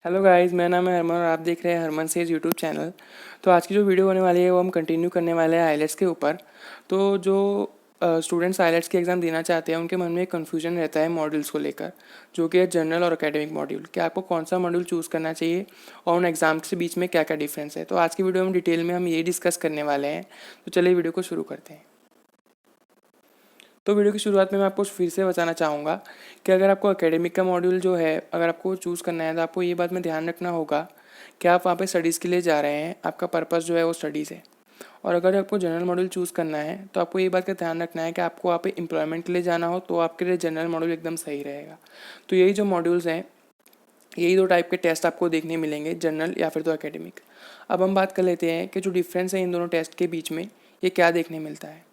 Hello guys, मेरा नाम है हरमन और आप देख रहे हैं हरमन सेज यूट्यूब चैनल। तो आज की जो वीडियो होने वाली है वो हम कंटिन्यू करने वाले हैं आइलेट्स के ऊपर। तो जो स्टूडेंट्स आइलेट्स के एग्ज़ाम देना चाहते हैं उनके मन में एक कन्फ्यूजन रहता है मॉड्यूल्स को लेकर, जो कि है जनरल और एकेडमिक मॉड्यूल। कि आपको कौन सा मॉड्यूल चूज़ करना चाहिए और उन एग्ज़ाम्स के बीच में क्या क्या डिफरेंस है। तो आज की वीडियो में डिटेल में हम ये डिस्कस करने वाले हैं। तो चलिए वीडियो को शुरू करते हैं। तो वीडियो की शुरुआत में मैं आपको फिर से बताना चाहूँगा कि अगर आपको एकेडमिक का मॉड्यूल जो है अगर आपको चूज़ करना है तो आपको ये बात में ध्यान रखना होगा कि आप वहाँ पे स्टडीज़ के लिए जा रहे हैं, आपका पर्पस जो है वो स्टडीज़ है। और अगर आपको जनरल मॉड्यूल चूज़ करना है तो आपको ये बात का ध्यान रखना है कि आपको वहाँ पे एम्प्लॉयमेंट के लिए जाना हो तो आपके लिए जनरल मॉड्यूल एकदम सही रहेगा। तो यही जो मॉड्यूल्स हैं, यही दो टाइप के टेस्ट आपको देखने मिलेंगे, जनरल या फिर तो एकेडमिक। अब हम बात कर लेते हैं कि जो डिफरेंस है इन दोनों टेस्ट के बीच में ये क्या देखने मिलता है।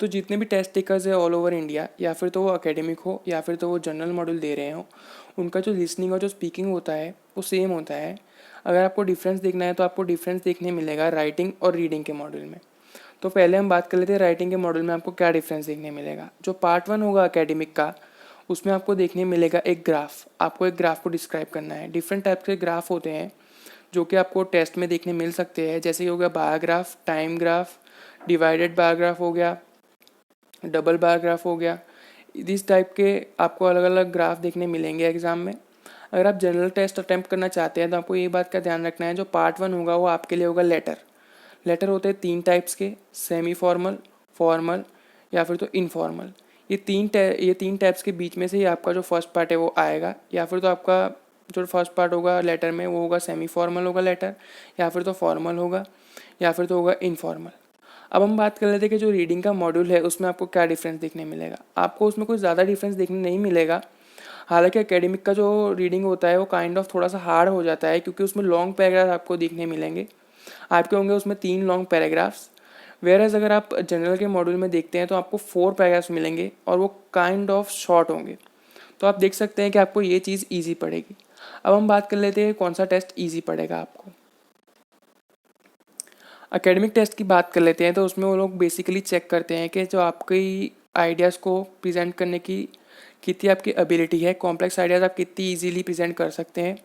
तो जितने भी टेस्ट टेकर्स है ऑल ओवर इंडिया, या फिर तो वो एकेडमिक हो या फिर तो वो जनरल मॉड्यूल दे रहे हो, उनका जो लिसनिंग और जो स्पीकिंग होता है वो सेम होता है। अगर आपको डिफरेंस देखना है तो आपको डिफरेंस देखने मिलेगा राइटिंग और रीडिंग के मॉड्यूल में। तो पहले हम बात कर लेते हैं राइटिंग के मॉड्यूल में आपको क्या डिफरेंस देखने मिलेगा। जो पार्ट 1 होगा एकेडमिक का, उसमें आपको देखने मिलेगा एक ग्राफ। आपको एक ग्राफ को डिस्क्राइब करना है। डिफरेंट टाइप के ग्राफ होते हैं जो कि आपको टेस्ट में देखने मिल सकते हैं, जैसे कि हो गया bar graph, time graph, divided bar graph हो गया, डबल बार ग्राफ हो गया। इस टाइप के आपको अलग अलग ग्राफ देखने मिलेंगे एग्ज़ाम में। अगर आप जनरल टेस्ट अटैम्प्ट करना चाहते हैं तो आपको ये बात का ध्यान रखना है, जो पार्ट 1 होगा वो आपके लिए होगा लेटर। लेटर होते हैं 3 टाइप्स के, सेमी फॉर्मल, फॉर्मल या फिर तो इनफॉर्मल। ये तीन टाइप्स के बीच में से ही आपका जो फर्स्ट पार्ट है वो आएगा। या फिर तो आपका जो फर्स्ट पार्ट होगा लेटर में वो होगा सेमी फॉर्मल होगा लेटर, या फिर तो फॉर्मल होगा, या फिर तो होगा इनफॉर्मल। अब हम बात कर लेते हैं कि जो रीडिंग का मॉड्यूल है उसमें आपको क्या डिफरेंस देखने मिलेगा। आपको उसमें कोई ज़्यादा डिफरेंस देखने नहीं मिलेगा। हालांकि एकेडमिक का जो रीडिंग होता है वो काइंड ऑफ थोड़ा सा हार्ड हो जाता है, क्योंकि उसमें लॉन्ग पैराग्राफ आपको देखने मिलेंगे। आपके होंगे उसमें 3 लॉन्ग पैराग्राफ्स। वेयरएज अगर आप जनरल के मॉड्यूल में देखते हैं तो आपको 4 पैराग्राफ्स मिलेंगे और वो काइंड ऑफ शॉर्ट होंगे। तो आप देख सकते हैं कि आपको ये चीज़ ईजी पड़ेगी। अब हम बात कर लेते हैं कौन सा टेस्ट ईजी पड़ेगा आपको। एकेडमिक टेस्ट की बात कर लेते हैं तो उसमें वो लोग बेसिकली चेक करते हैं कि जो आपकी आइडियाज़ को प्रेजेंट करने की कितनी आपकी एबिलिटी है, कॉम्प्लेक्स आइडियाज़ आप कितनी इजीली प्रेजेंट कर सकते हैं।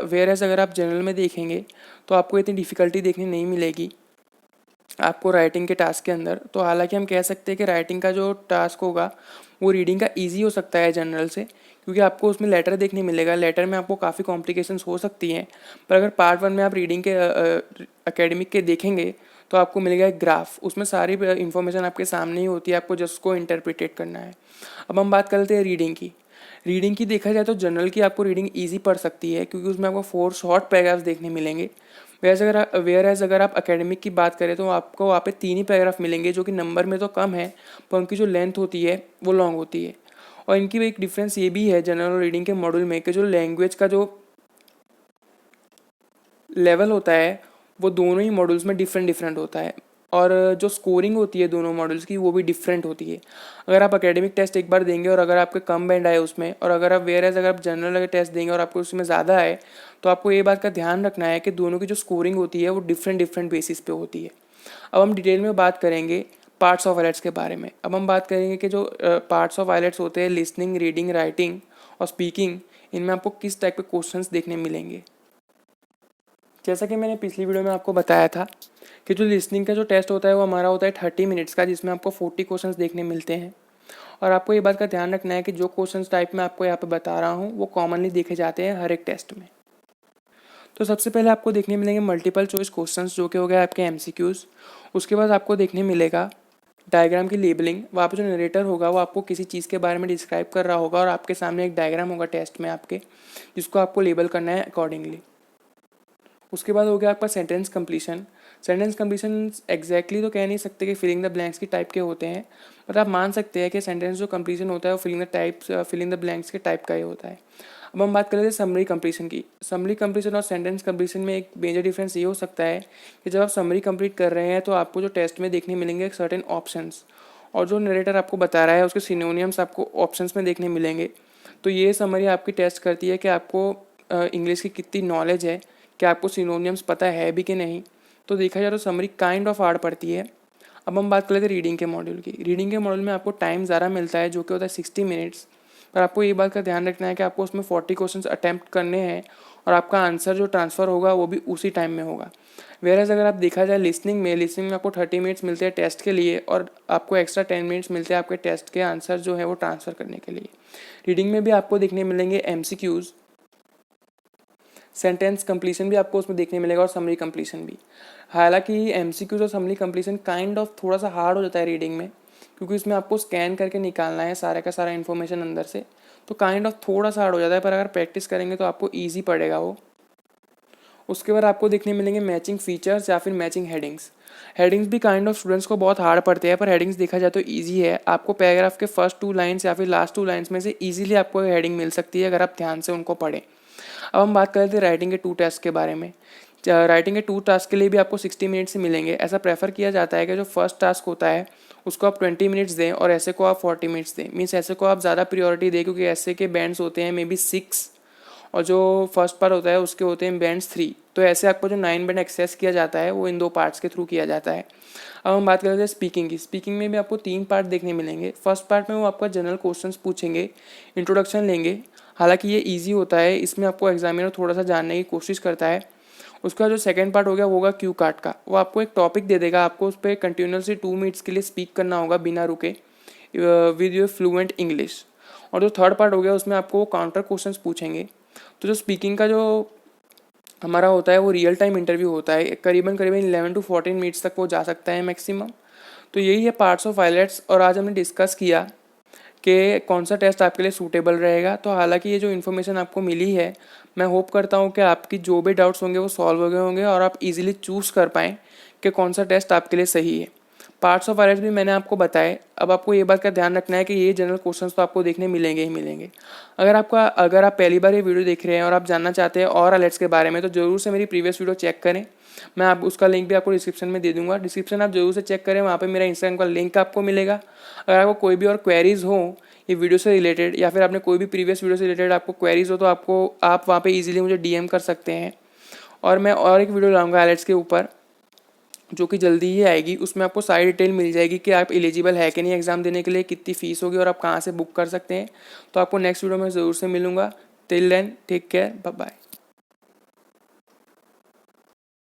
वेयर एज अगर आप जनरल में देखेंगे तो आपको इतनी डिफ़िकल्टी देखने नहीं मिलेगी आपको राइटिंग के टास्क के अंदर। तो हालांकि हम कह सकते हैं कि राइटिंग का जो टास्क होगा वो रीडिंग का इजी हो सकता है जनरल से, क्योंकि आपको उसमें लेटर देखने मिलेगा। लेटर में आपको काफ़ी कॉम्प्लिकेशंस हो सकती हैं। पर अगर पार्ट 1 में आप रीडिंग के एकेडमिक के देखेंगे तो आपको मिलेगा एक ग्राफ, उसमें सारी इन्फॉर्मेशन आपके सामने ही होती है, आपको जस्ट उसको इंटरप्रिटेट करना है। अब हम बात कर लेते हैं रीडिंग की। रीडिंग की देखा जाए तो जनरल की आपको रीडिंग ईजी पड़ सकती है, क्योंकि उसमें आपको 4 शॉर्ट पैराग्राफ्स देखने मिलेंगे। वेयर एज अगर आप एकेडमिक की बात करें तो आपको वहाँ पे 3 ही पैराग्राफ मिलेंगे, जो कि नंबर में तो कम है पर उनकी जो लेंथ होती है वो लॉन्ग होती है। और इनकी भी एक डिफरेंस ये भी है जनरल और रीडिंग के मॉड्यूल में कि जो लैंग्वेज का जो लेवल होता है वो दोनों ही मॉड्यूल्स में डिफरेंट डिफरेंट होता है। और जो स्कोरिंग होती है दोनों मॉड्यूल्स की वो भी डिफरेंट होती है। अगर आप एकेडमिक टेस्ट एक बार देंगे और अगर आपके कम बैंड आए उसमें, और अगर आप अगर आप जनरल टेस्ट देंगे और आपको उसमें ज़्यादा आए, तो आपको ये बात का ध्यान रखना है कि दोनों की जो स्कोरिंग होती है वो डिफरेंट डिफरेंट बेसिस पे होती है। अब हम डिटेल में बात करेंगे पार्ट्स ऑफ आइलेट्स के बारे में। अब हम बात करेंगे कि जो पार्ट्स ऑफ आइलेट्स होते हैं, लिसनिंग, रीडिंग, राइटिंग और स्पीकिंग, इनमें आपको किस टाइप के क्वेश्चंस देखने मिलेंगे। जैसा कि मैंने पिछली वीडियो में आपको बताया था कि जो लिसनिंग का जो टेस्ट होता है वो हमारा होता है 30 मिनट्स का, जिसमें आपको 40 क्वेश्चंस देखने मिलते हैं। और आपको ये बात का ध्यान रखना है कि जो क्वेश्चंस टाइप मैं आपको यहाँ पे बता रहा हूँ वो कॉमनली देखे जाते हैं हर एक टेस्ट में। तो सबसे पहले आपको देखने मिलेंगे मल्टीपल चॉइस क्वेश्चंस, जो कि हो गए आपके एमसीक्यूज। उसके बाद आपको देखने मिलेगा डायग्राम की लेबलिंग। वहाँ पे जो नरेटर होगा वो आपको किसी चीज़ के बारे में डिस्क्राइब कर रहा होगा और आपके सामने एक डायग्राम होगा टेस्ट में आपके, जिसको आपको लेबल करना है अकॉर्डिंगली। उसके बाद हो गया आपका sentence completion. Sentence completion exactly तो कह नहीं सकते कि फिलिंग द ब्लैंक्स की टाइप के होते हैं, बट आप मान सकते हैं कि सेंटेंस जो कंप्लीशन होता है वो फिलिंग द ब्लैंक्स के टाइप का ही होता है। अब हम बात कर लेते हैं समरी कंप्लीशन की। समरी कंप्लीशन और सेंटेंस कंप्लीशन में एक मेजर डिफरेंस ये हो सकता है कि जब आप समरी कंप्लीट कर रहे हैं तो आपको जो टेस्ट में देखने मिलेंगे सर्टेन ऑप्शंस, और जो नरेटर आपको बता रहा है उसके सिनोनियम्स आपको ऑप्शंस में देखने मिलेंगे। तो ये समरी आपकी टेस्ट करती है कि आपको इंग्लिश की कितनी नॉलेज है, क्या आपको सिनोनियम्स पता है भी कि नहीं। तो देखा जाए तो समरी काइंड ऑफ हार्ड पड़ती है। अब हम बात कर लेते हैं रीडिंग के मॉड्यूल की। रीडिंग के मॉड्यूल में आपको टाइम ज़्यादा मिलता है, जो कि होता है 60 मिनट्स। पर आपको ये बात का ध्यान रखना है कि आपको उसमें 40 क्वेश्चंस अटैम्प्ट करने हैं और आपका आंसर जो ट्रांसफ़र होगा वो भी उसी टाइम में होगा। वेयरएज़ अगर आप देखा जाए लिसनिंग में आपको 30 मिनट्स मिलते हैं टेस्ट के लिए और आपको एक्स्ट्रा 10 मिनट्स मिलते हैं आपके टेस्ट के आंसर जो है वो ट्रांसफ़र करने के लिए। रीडिंग में भी आपको देखने मिलेंगे MCQs, सेंटेंस कंप्लीशन भी आपको उसमें देखने मिलेगा और समरी कंप्लीशन भी। हालांकि MCQs और समरी कंप्लीशन काइंड ऑफ थोड़ा सा हार्ड हो जाता है रीडिंग में, क्योंकि इसमें आपको स्कैन करके निकालना है सारा का सारा इन्फॉर्मेशन अंदर से, तो काइंड ऑफ थोड़ा सा हार्ड हो जाता है, पर अगर प्रैक्टिस करेंगे तो आपको ईजी पड़ेगा वो। उसके बाद आपको देखने मिलेंगे मैचिंग फीचर्स या फिर मैचिंग हेडिंग्स भी काइंड ऑफ स्टूडेंट्स को बहुत हार्ड पड़ते हैं, पर हेडिंग्स देखा जाए तो ईजी है। आपको पैराग्राफ के फर्स्ट 2 लाइन्स या फिर लास्ट 2 लाइन्स में से ईजिली आपको हेडिंग मिल सकती है अगर आप ध्यान से उनको पढ़ें। अब हम बात कर रहे थे राइटिंग के 2 टास्क के बारे में। राइटिंग के 2 टास्क के लिए भी आपको 60 मिनट्स ही मिलेंगे। ऐसा प्रेफर किया जाता है कि जो फर्स्ट टास्क होता है उसको आप 20 मिनट्स दें और ऐसे को आप 40 मिनट्स दें। मीन्स ऐसे को आप ज़्यादा प्रियोरिटी दें, क्योंकि ऐसे के बैंड्स होते हैं मे बी 6 और जो फर्स्ट पार्ट होता है उसके होते हैं बैंड्स 3। तो ऐसे आपको जो 9 बैंड एक्सेस किया जाता है वो इन 2 पार्ट्स के थ्रू किया जाता है। अब हम बात करते हैं स्पीकिंग की। स्पीकिंग में भी आपको 3 पार्ट देखने मिलेंगे। फर्स्ट पार्ट में वो आपका जनरल क्वेश्चंस पूछेंगे, इंट्रोडक्शन लेंगे। हालांकि ये इजी होता है, इसमें आपको एग्जामिनर थोड़ा सा जानने की कोशिश करता है। उसका जो सेकंड पार्ट हो गया वो होगा क्यू कार्ड का। वो आपको एक टॉपिक दे देगा, आपको उस पर कंटिन्यूसली 2 मिनट्स के लिए स्पीक करना होगा बिना रुके विद योर फ्लुएंट इंग्लिश। और जो थर्ड पार्ट हो गया उसमें आपको काउंटर क्वेश्चंस पूछेंगे। तो जो स्पीकिंग का जो हमारा होता है वो रियल टाइम इंटरव्यू होता है, करीबन 11 to 14 मिनट्स तक वो जा सकता है मैक्सिमम। तो यही है पार्ट्स ऑफ आइलेट्स, और आज हमने डिस्कस किया कि कौन सा टेस्ट आपके लिए सूटेबल रहेगा। तो हालांकि ये जो इन्फॉर्मेशन आपको मिली है, मैं होप करता हूँ कि आपकी जो भी डाउट्स होंगे वो सॉल्व हो गए होंगे और आप इजीली चूज़ कर पाएँ कि कौन सा टेस्ट आपके लिए सही है। पार्ट्स ऑफ आइलेट्स भी मैंने आपको बताए। अब आपको ये बात का ध्यान रखना है कि ये जनरल क्वेश्चंस तो आपको देखने मिलेंगे ही मिलेंगे। अगर आप पहली बार ये वीडियो देख रहे हैं और आप जानना चाहते हैं और आइलेट्स के बारे में, तो ज़रूर से मेरी प्रीवियस वीडियो चेक करें। मैं आप उसका लिंक भी आपको डिस्क्रिप्शन में दे दूंगा। डिस्क्रिप्शन आप जरूर से चेक करें, वहाँ पे मेरा इंस्टाग्राम का लिंक आपको मिलेगा। अगर आपको कोई भी और क्वेरीज हो ये वीडियो से रिलेटेड, या फिर आपने कोई भी प्रीवियस वीडियो से रिलेटेड आपको क्वेरीज हो, तो आप वहाँ पे इजीली मुझे DM कर सकते हैं। और मैं और एक वीडियो लाऊंगा आइलेट्स के ऊपर जो कि जल्दी ही आएगी। उसमें आपको सारी डिटेल मिल जाएगी कि आप एलिजिबल है कि नहीं एग्ज़ाम देने के लिए, कितनी फ़ीस होगी और आप कहाँ से बुक कर सकते हैं। तो आपको नेक्स्ट वीडियो में ज़रूर से मिलूंगा। Till then take care, bye bye.